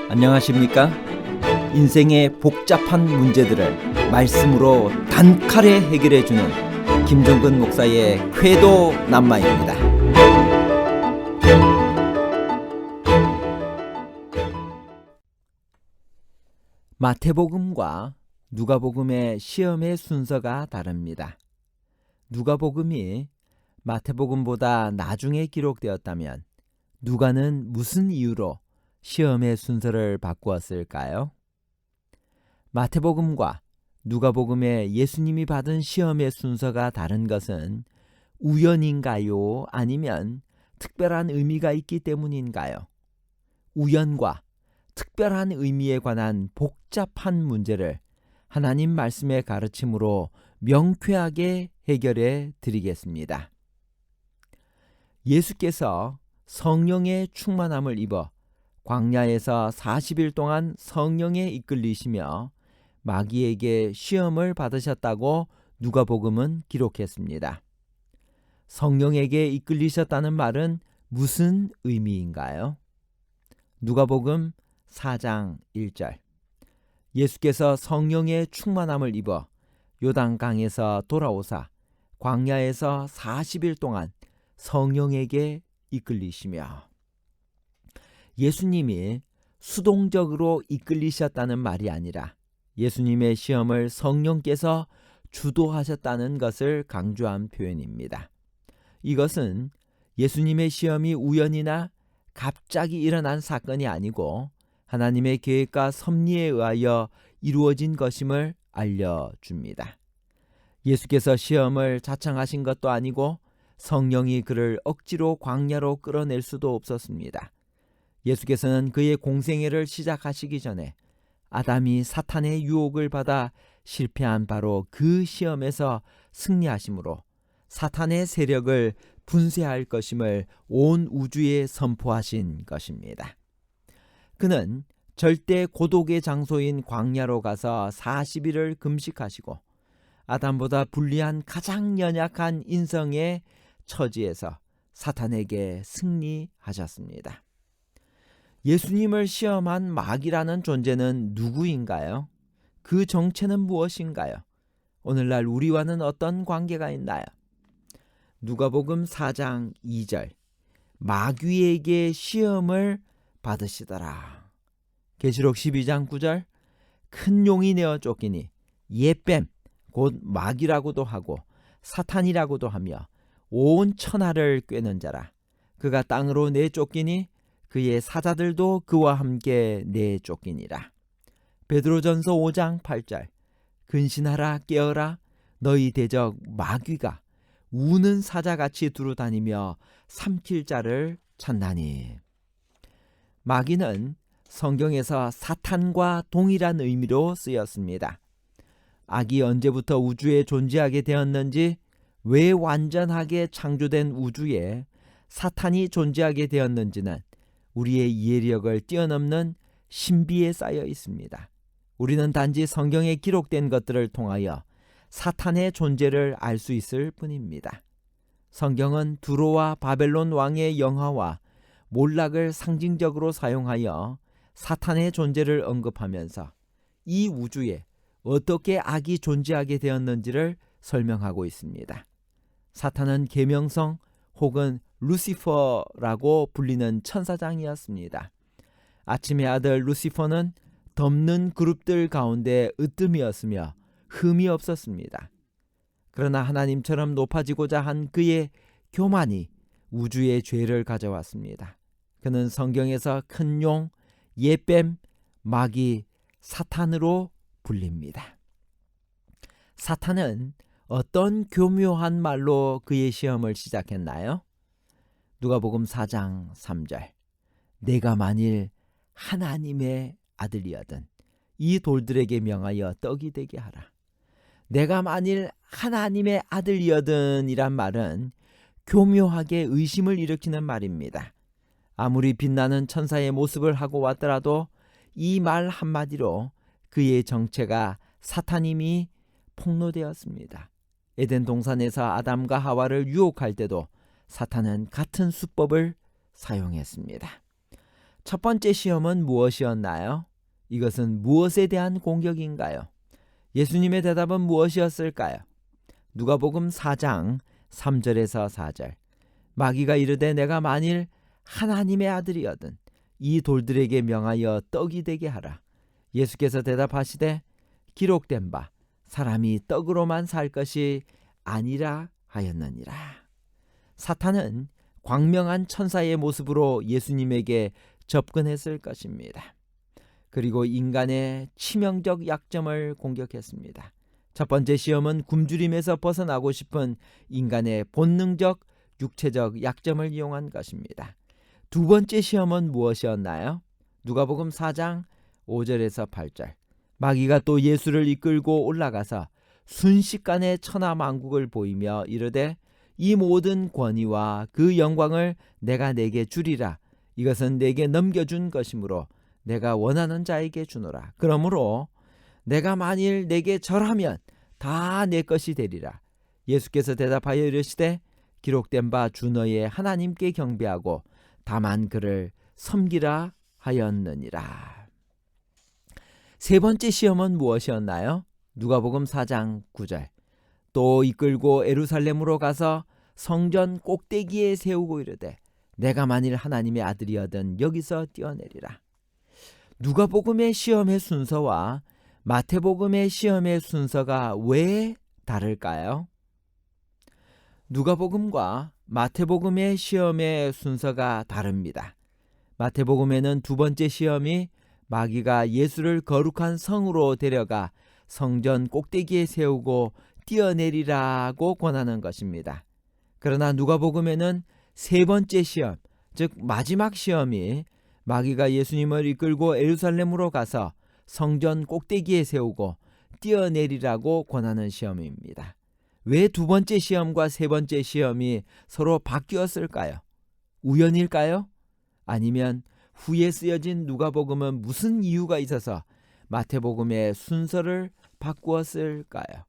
안녕하십니까? 인생의 복잡한 문제들을 말씀으로 단칼에 해결해주는 김종근 목사의 쾌도 남마입니다. 마태복음과 누가복음의 시험의 순서가 다릅니다. 누가복음이 마태복음보다 나중에 기록되었다면 누가는 무슨 이유로 시험의 순서를 바꾸었을까요? 마태복음과 누가복음의 예수님이 받은 시험의 순서가 다른 것은 우연인가요? 아니면 특별한 의미가 있기 때문인가요? 우연과 특별한 의미에 관한 복잡한 문제를 하나님 말씀의 가르침으로 명쾌하게 해결해 드리겠습니다. 예수께서 성령의 충만함을 입어 광야에서 40일 동안 성령에 이끌리시며 마귀에게 시험을 받으셨다고 누가복음은 기록했습니다. 성령에게 이끌리셨다는 말은 무슨 의미인가요? 누가복음 4장 1절 예수께서 성령의 충만함을 입어 요단강에서 돌아오사 광야에서 40일 동안 성령에게 이끌리시며, 예수님이 수동적으로 이끌리셨다는 말이 아니라 예수님의 시험을 성령께서 주도하셨다는 것을 강조한 표현입니다. 이것은 예수님의 시험이 우연이나 갑자기 일어난 사건이 아니고 하나님의 계획과 섭리에 의하여 이루어진 것임을 알려줍니다. 예수께서 시험을 자청하신 것도 아니고 성령이 그를 억지로 광야로 끌어낼 수도 없었습니다. 예수께서는 그의 공생애를 시작하시기 전에 아담이 사탄의 유혹을 받아 실패한 바로 그 시험에서 승리하심으로 사탄의 세력을 분쇄할 것임을 온 우주에 선포하신 것입니다. 그는 절대 고독의 장소인 광야로 가서 40일을 금식하시고 아담보다 불리한 가장 연약한 인성의 처지에서 사탄에게 승리하셨습니다. 예수님을 시험한 마귀라는 존재는 누구인가요? 그 정체는 무엇인가요? 오늘날 우리와는 어떤 관계가 있나요? 누가복음 4장 2절 마귀에게 시험을 받으시더라. 계시록 12장 9절 큰 용이 내어 쫓기니 옛뱀 곧 마귀라고도 하고 사탄이라고도 하며 온 천하를 꿰는 자라. 그가 땅으로 내쫓기니 그의 사자들도 그와 함께 내쫓기니라. 베드로전서 5장 8절 근신하라 깨어라 너희 대적 마귀가 우는 사자같이 두루다니며 삼킬 자를 찾나니. 마귀는 성경에서 사탄과 동일한 의미로 쓰였습니다. 악이 언제부터 우주에 존재하게 되었는지, 왜 완전하게 창조된 우주에 사탄이 존재하게 되었는지는 우리의 이해력을 뛰어넘는 신비에 쌓여 있습니다. 우리는 단지 성경에 기록된 것들을 통하여 사탄의 존재를 알 수 있을 뿐입니다. 성경은 두로와 바벨론 왕의 영화와 몰락을 상징적으로 사용하여 사탄의 존재를 언급하면서 이 우주에 어떻게 악이 존재하게 되었는지를 설명하고 있습니다. 사탄은 계명성 혹은 루시퍼라고 불리는 천사장이었습니다. 아침의 아들 루시퍼는 덮는 그룹들 가운데 으뜸이었으며 흠이 없었습니다. 그러나 하나님처럼 높아지고자 한 그의 교만이 우주의 죄를 가져왔습니다. 그는 성경에서 큰 용, 옛뱀, 마귀, 사탄으로 불립니다. 사탄은 어떤 교묘한 말로 그의 시험을 시작했나요? 누가복음 4장 3절 내가 만일 하나님의 아들이거든 이 돌들에게 명하여 떡이 되게 하라. 내가 만일 하나님의 아들이거든 이란 말은 교묘하게 의심을 일으키는 말입니다. 아무리 빛나는 천사의 모습을 하고 왔더라도 이 말 한마디로 그의 정체가 사탄임이 폭로되었습니다. 에덴 동산에서 아담과 하와를 유혹할 때도 사탄은 같은 수법을 사용했습니다. 첫 번째 시험은 무엇이었나요? 이것은 무엇에 대한 공격인가요? 예수님의 대답은 무엇이었을까요? 누가복음 4장 3절에서 4절. 마귀가 이르되 내가 만일 하나님의 아들이거든 이 돌들에게 명하여 떡이 되게 하라. 예수께서 대답하시되 기록된 바 사람이 떡으로만 살 것이 아니라 하였느니라. 사탄은 광명한 천사의 모습으로 예수님에게 접근했을 것입니다. 그리고 인간의 치명적 약점을 공격했습니다. 첫 번째 시험은 굶주림에서 벗어나고 싶은 인간의 본능적 육체적 약점을 이용한 것입니다. 두 번째 시험은 무엇이었나요? 누가복음 4장 5절에서 8절. 마귀가 또 예수를 이끌고 올라가서 순식간에 천하만국을 보이며 이르되 이 모든 권위와 그 영광을 내가 내게 주리라. 이것은 내게 넘겨준 것이므로 내가 원하는 자에게 주노라. 그러므로 내가 만일 내게 절하면 다 내 것이 되리라. 예수께서 대답하여 이르시되 기록된 바 주 너의 하나님께 경배하고 다만 그를 섬기라 하였느니라. 세 번째 시험은 무엇이었나요? 누가복음 4장 9절. 또 이끌고 예루살렘으로 가서 성전 꼭대기에 세우고 이르되 내가 만일 하나님의 아들이거든 여기서 뛰어내리라. 누가복음의 시험의 순서와 마태복음의 시험의 순서가 왜 다를까요? 누가복음과 마태복음의 시험의 순서가 다릅니다. 마태복음에는 두 번째 시험이 마귀가 예수를 거룩한 성으로 데려가 성전 꼭대기에 세우고 뛰어내리라고 권하는 것입니다. 그러나 누가복음에는 세 번째 시험, 즉 마지막 시험이 마귀가 예수님을 이끌고 예루살렘으로 가서 성전 꼭대기에 세우고 뛰어내리라고 권하는 시험입니다. 왜 두 번째 시험과 세 번째 시험이 서로 바뀌었을까요? 우연일까요? 아니면 후에 쓰여진 누가복음은 무슨 이유가 있어서 마태복음의 순서를 바꾸었을까요?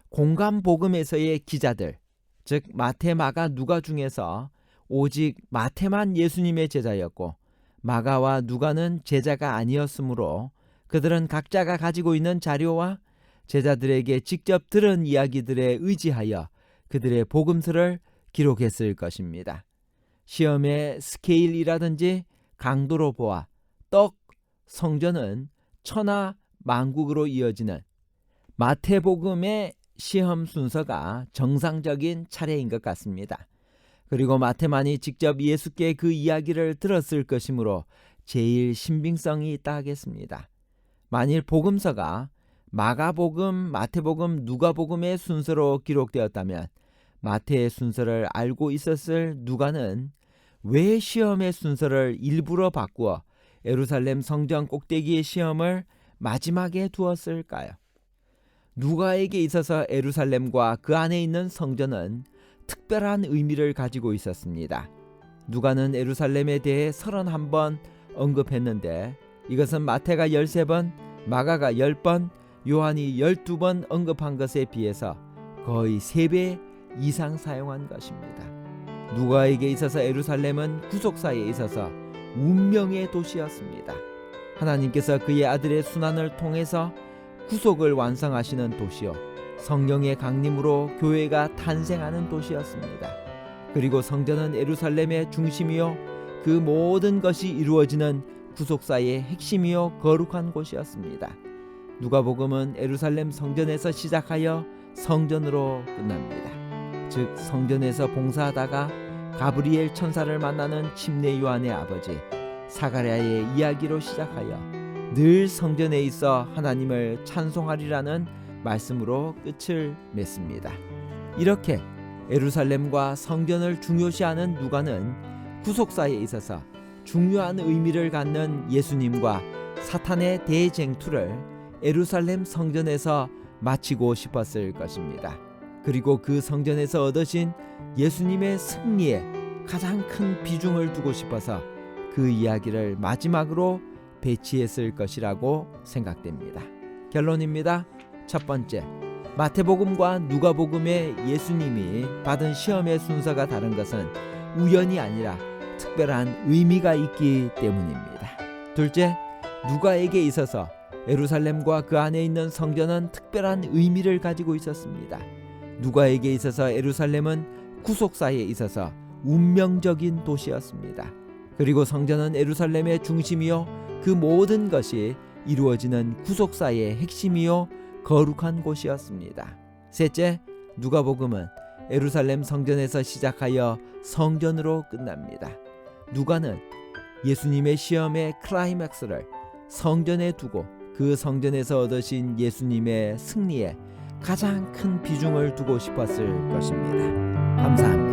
공감복음에서의 기자들, 즉 마태, 마가, 누가 중에서 오직 마태만 예수님의 제자였고 마가와 누가는 제자가 아니었으므로 그들은 각자가 가지고 있는 자료와 제자들에게 직접 들은 이야기들에 의지하여 그들의 복음서를 기록했을 것입니다. 시험의 스케일이라든지 강도로 보아 떡, 성전은 천하 만국으로 이어지는 마태복음의 시험 순서가 정상적인 차례인 것 같습니다. 그리고 마태만이 직접 예수께 그 이야기를 들었을 것이므로 제일 신빙성이 있다 하겠습니다. 만일 복음서가 마가복음, 마태복음, 누가복음의 순서로 기록되었다면 마태의 순서를 알고 있었을 누가는 왜 시험의 순서를 일부러 바꾸어 예루살렘 성전 꼭대기의 시험을 마지막에 두었을까요? 누가에게 있어서 예루살렘과 그 안에 있는 성전은 특별한 의미를 가지고 있었습니다. 누가는 예루살렘에 대해 31번 언급했는데 이것은 마태가 13번, 마가가 10번, 요한이 12번 언급한 것에 비해서 거의 3배 이상 사용한 것입니다. 누가에게 있어서 예루살렘은 구속사에 있어서 운명의 도시였습니다. 하나님께서 그의 아들의 순환을 통해서 구속을 완성하시는 도시요, 성령의 강림으로 교회가 탄생하는 도시였습니다. 그리고 성전은 예루살렘의 중심이요 그 모든 것이 이루어지는 구속사의 핵심이요 거룩한 곳이었습니다. 누가복음은 예루살렘 성전에서 시작하여 성전으로 끝납니다. 즉 성전에서 봉사하다가 가브리엘 천사를 만나는 침례 요한의 아버지 사가랴의 이야기로 시작하여 늘 성전에 있어 하나님을 찬송하리라는 말씀으로 끝을 맺습니다. 이렇게 예루살렘과 성전을 중요시하는 누가는 구속사에 있어서 중요한 의미를 갖는 예수님과 사탄의 대쟁투를 예루살렘 성전에서 마치고 싶었을 것입니다. 그리고 그 성전에서 얻으신 예수님의 승리에 가장 큰 비중을 두고 싶어서 그 이야기를 마지막으로 배치했을 것이라고 생각됩니다. 결론입니다. 첫 번째, 마태복음과 누가복음의 예수님이 받은 시험의 순서가 다른 것은 우연이 아니라 특별한 의미가 있기 때문입니다. 둘째, 누가에게 있어서 예루살렘과 그 안에 있는 성전은 특별한 의미를 가지고 있었습니다. 누가에게 있어서 예루살렘은 구속사에 있어서 운명적인 도시였습니다. 그리고 성전은 예루살렘의 중심이요 그 모든 것이 이루어지는 구속사의 핵심이요 거룩한 곳이었습니다. 셋째, 누가복음은 예루살렘 성전에서 시작하여 성전으로 끝납니다. 누가는 예수님의 시험의 클라이맥스를 성전에 두고 그 성전에서 얻으신 예수님의 승리에 가장 큰 비중을 두고 싶었을 것입니다. 감사합니다.